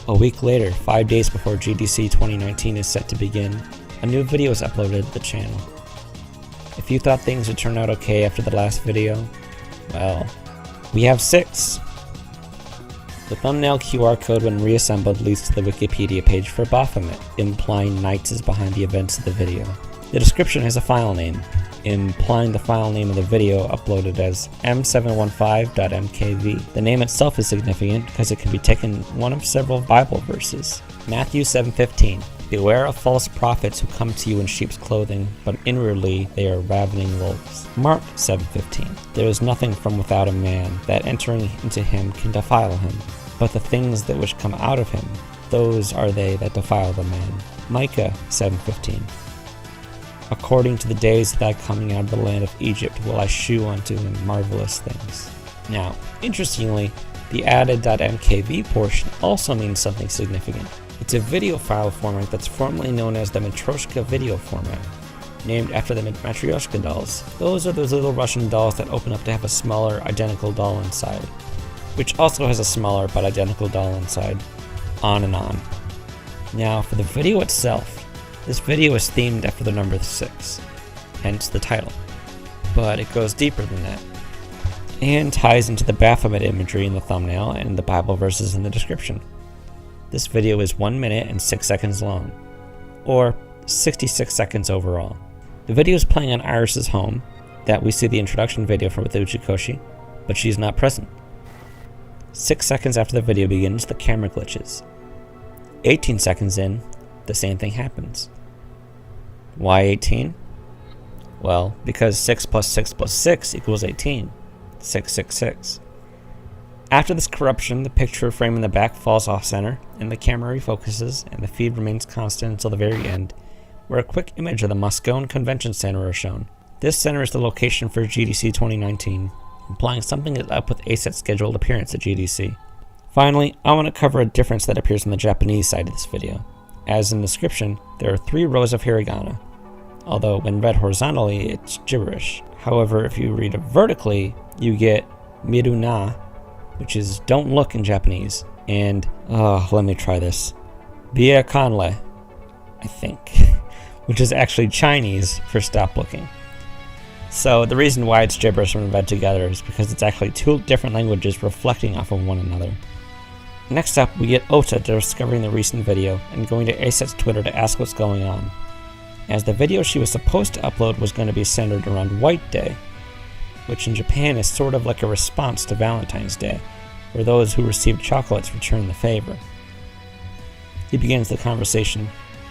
A week later, 5 days before GDC 2019 is set to begin, a new video is uploaded to the channel. If you thought things would turn out okay after the last video, well, we have 6. The thumbnail QR code when reassembled leads to the Wikipedia page for Baphomet, implying Knights is behind the events of the video. The description has a file name, implying the file name of the video uploaded as m715.mkv. The name itself is significant because it can be taken one of several Bible verses. Matthew 7:15. Beware of false prophets who come to you in sheep's clothing, but inwardly they are ravening wolves. Mark 7:15. There is nothing from without a man that entering into him can defile him, but the things that which come out of him, those are they that defile the man. Micah 7:15. According to the days of thy coming out of the land of Egypt will I shew unto him marvelous things. Now, interestingly, the added .mkv portion also means something significant. It's a video file format that's formerly known as the Matryoshka video format, named after the Matryoshka dolls. Those are those little Russian dolls that open up to have a smaller identical doll inside, which also has a smaller but identical doll inside, on and on. Now, for the video itself, this video is themed after the number 6, hence the title, but it goes deeper than that, and ties into the Baphomet imagery in the thumbnail and the Bible verses in the description. This video is 1 minute and 6 seconds long, or 66 seconds overall. The video is playing on Iris's home, that we see the introduction video from with Uchikoshi, but she's not present. 6 seconds after the video begins, the camera glitches. 18 seconds in, the same thing happens. Why 18? Well, because 6 plus 6 plus 6 equals 18. 666. After this corruption, the picture frame in the back falls off center, and the camera refocuses, and the feed remains constant until the very end, where a quick image of the Moscone Convention Center is shown. This center is the location for GDC 2019, implying something is up with ACET's scheduled appearance at GDC. Finally, I want to cover a difference that appears on the Japanese side of this video. As in the description, there are 3 rows of hiragana, although when read horizontally, it's gibberish. However, if you read it vertically, you get miru na, which is don't look in Japanese, and, let me try this, bia kanle, I think, which is actually Chinese for stop looking. So the reason why it's gibberish when read together is because it's actually 2 different languages reflecting off of one another. Next up, we get Ota discovering the recent video and going to ACET's Twitter to ask what's going on, as the video she was supposed to upload was going to be centered around White Day, which in Japan is sort of like a response to Valentine's Day, where those who receive chocolates return the favor. He begins the conversation.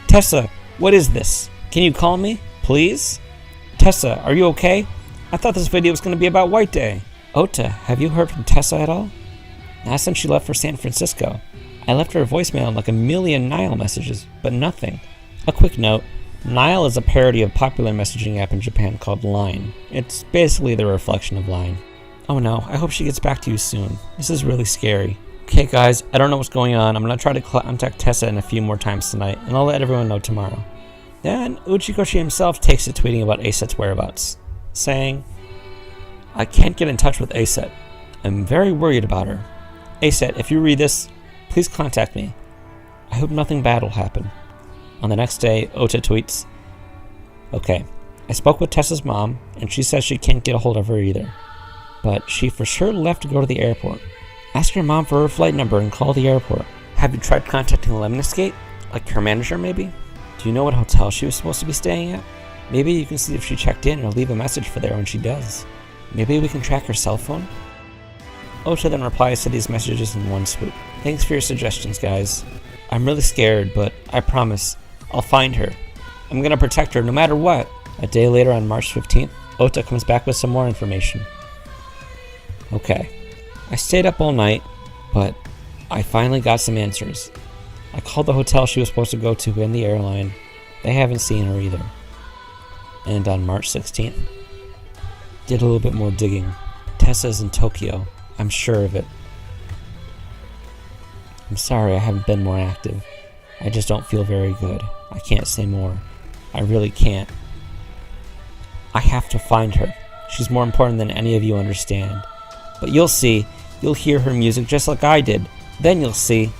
Tessa, what is this? Can you call me, please? Tessa, are you okay? I thought this video was going to be about White Day. Ota, have you heard from Tessa at all? Not since she left for San Francisco. I left her a voicemail and like a million Nile messages, but nothing. A quick note, Nile is a parody of a popular messaging app in Japan called Line. It's basically the reflection of Line. Oh no, I hope she gets back to you soon. This is really scary. Okay guys, I don't know what's going on. I'm going to try to contact Tessa in a few more times tonight, and I'll let everyone know tomorrow. Then Uchikoshi himself takes to tweeting about ACET's whereabouts, saying, I can't get in touch with ACET. I'm very worried about her. ACET, if you read this, please contact me. I hope nothing bad will happen. On the next day, Ota tweets, okay, I spoke with Tessa's mom, and she says she can't get a hold of her either. But she for sure left to go to the airport. Ask your mom for her flight number and call the airport. Have you tried contacting Lemniscate? Like her manager, maybe? Do you know what hotel she was supposed to be staying at? Maybe you can see if she checked in or leave a message for there when she does. Maybe we can track her cell phone? Ota then replies to these messages in one swoop. Thanks for your suggestions, guys. I'm really scared, but I promise, I'll find her. I'm gonna protect her no matter what. A day later on March 15th, Ota comes back with some more information. Okay, I stayed up all night, but I finally got some answers. I called the hotel she was supposed to go to and the airline. They haven't seen her either. And on March 16th, did a little bit more digging. Tessa's in Tokyo. I'm sure of it. I'm sorry I haven't been more active. I just don't feel very good. I can't say more. I really can't. I have to find her. She's more important than any of you understand. But you'll see. You'll hear her music just like I did. Then you'll see.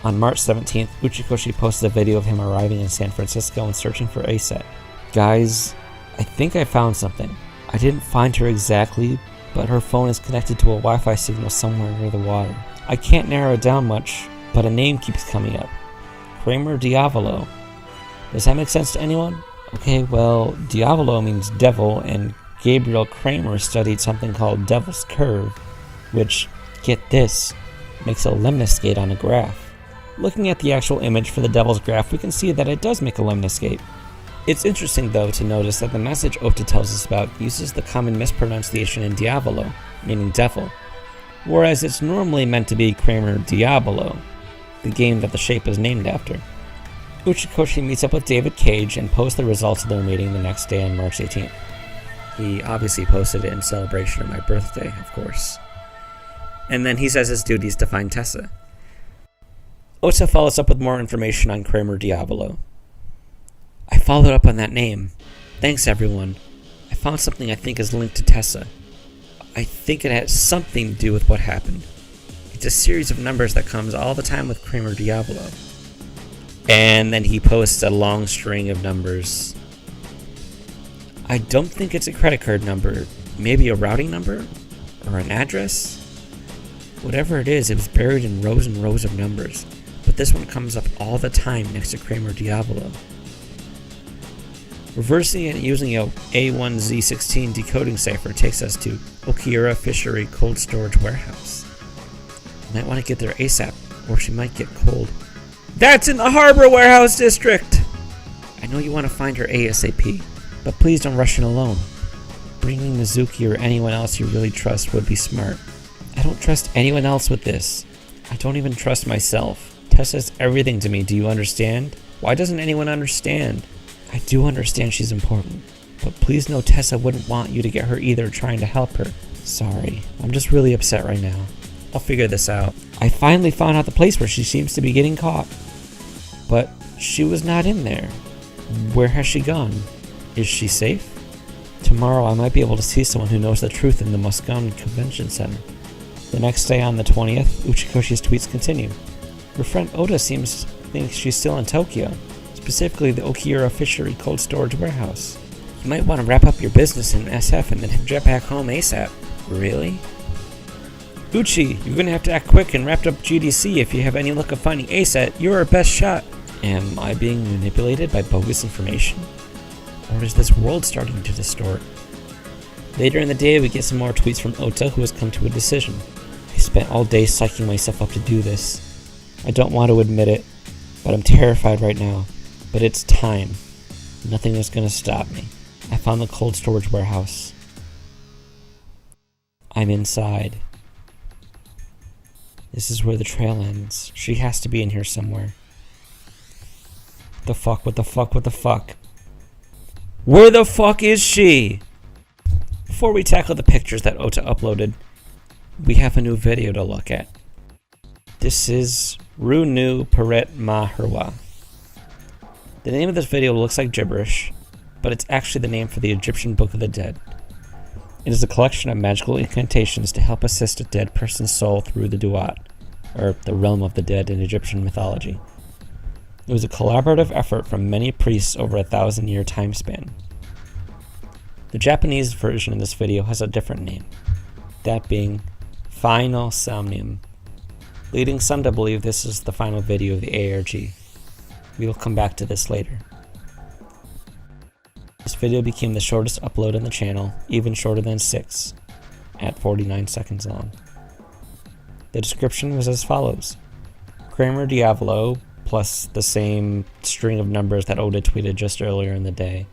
On March 17th, Uchikoshi posted a video of him arriving in San Francisco and searching for ACET. Guys, I think I found something. I didn't find her exactly, but her phone is connected to a Wi-Fi signal somewhere near the water. I can't narrow it down much, but a name keeps coming up. Kramer Diavolo. Does that make sense to anyone? Okay, well, Diavolo means devil, and Gabriel Kramer studied something called Devil's Curve, which, get this, makes a lemniscate on a graph. Looking at the actual image for the devil's graph, we can see that it does make a lemniscate. It's interesting, though, to notice that the message Ota tells us about uses the common mispronunciation in Diavolo, meaning devil, whereas it's normally meant to be Kramer Diabolo, the game that the shape is named after. Uchikoshi meets up with David Cage and posts the results of their meeting the next day on March 18th. He obviously posted it in celebration of my birthday, of course. And then he says his duty is to find Tessa. Ota follows up with more information on Kramer Diavolo. I followed up on that name. Thanks, everyone. I found something I think is linked to Tessa. I think it has something to do with what happened. It's a series of numbers that comes all the time with Kramer Diavolo. And then he posts a long string of numbers. I don't think it's a credit card number. Maybe a routing number? Or an address? Whatever it is, it was buried in rows and rows of numbers. But this one comes up all the time next to Kramer Diavolo. Reversing it using a A1Z16 decoding cipher takes us to Okiura Fishery Cold Storage Warehouse. You might want to get there ASAP, or she might get cold. That's in the Harbor Warehouse District! I know you want to find her ASAP, but please don't rush in alone. Bringing Mizuki or anyone else you really trust would be smart. I don't trust anyone else with this. I don't even trust myself. Tessa's everything to me, do you understand? Why doesn't anyone understand? I do understand she's important, but please know Tessa wouldn't want you to get hurt either trying to help her. Sorry, I'm just really upset right now. I'll figure this out. I finally found out the place where she seems to be getting caught. But she was not in there. Where has she gone? Is she safe? Tomorrow I might be able to see someone who knows the truth in the Moscone Convention Center. The next day on the 20th, Uchikoshi's tweets continue. Her friend Oda thinks she's still in Tokyo, specifically the Okiura Fishery Cold Storage Warehouse. You might want to wrap up your business in SF and then jet back home ASAP. Really? Uchi, you're gonna have to act quick and wrap up GDC if you have any luck of finding ASAT. You're our best shot. Am I being manipulated by bogus information? Or is this world starting to distort? Later in the day, we get some more tweets from Ota, who has come to a decision. I spent all day psyching myself up to do this. I don't want to admit it, but I'm terrified right now. But it's time. Nothing is gonna stop me. I found the cold storage warehouse. I'm inside. This is where the trail ends. She has to be in here somewhere. What the fuck? Where the fuck is she? Before we tackle the pictures that Ota uploaded, we have a new video to look at. This is Runu Peret Maherwa. The name of this video looks like gibberish, but it's actually the name for the Egyptian Book of the Dead. It is a collection of magical incantations to help assist a dead person's soul through the Duat, or the realm of the dead in Egyptian mythology. It was a collaborative effort from many priests over a 1,000-year time span. The Japanese version of this video has a different name, that being Final Somnium, leading some to believe this is the final video of the ARG. We will come back to this later. This video became the shortest upload on the channel, even shorter than 6, at 49 seconds long. The description was as follows. Kramer Diavolo, plus the same string of numbers that Oda tweeted just earlier in the day.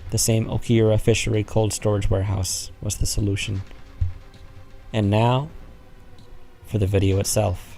The same Okiura Fishery Cold Storage Warehouse was the solution. And now, for the video itself.